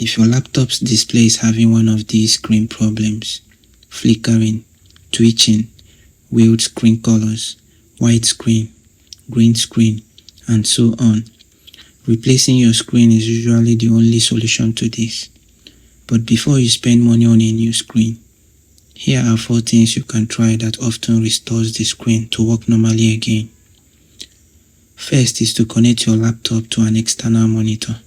If your laptop's display is having one of these screen problems, flickering, twitching, weird screen colors, white screen, green screen, and so on, replacing your screen is usually the only solution to this. But before you spend money on a new screen, here are 4 things you can try that often restores the screen to work normally again. First is to connect your laptop to an external monitor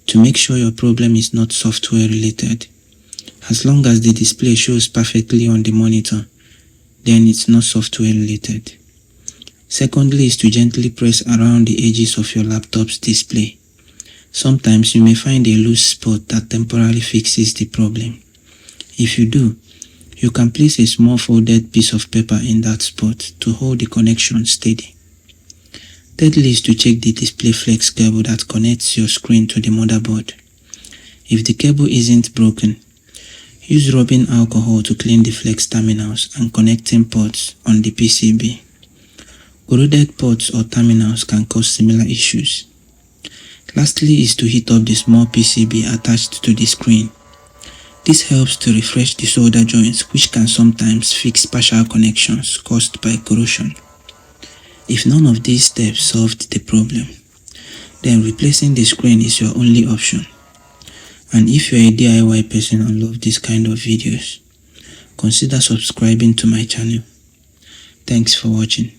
to make sure your problem is not software related. As long as the display shows perfectly on the monitor, then it's not software related. Secondly is to gently press around the edges of your laptop's display. Sometimes you may find a loose spot that temporarily fixes the problem. If you do, you can place a small folded piece of paper in that spot to hold the connection steady. Thirdly is to check the display flex cable that connects your screen to the motherboard. If the cable isn't broken, use rubbing alcohol to clean the flex terminals and connecting ports on the PCB. Corroded ports or terminals can cause similar issues. Lastly is to heat up the small PCB attached to the screen. This helps to refresh the solder joints, which can sometimes fix partial connections caused by corrosion. If none of these steps solved the problem, then replacing the screen is your only option. And if you're a DIY person and love this kind of videos, consider subscribing to my channel. Thanks for watching.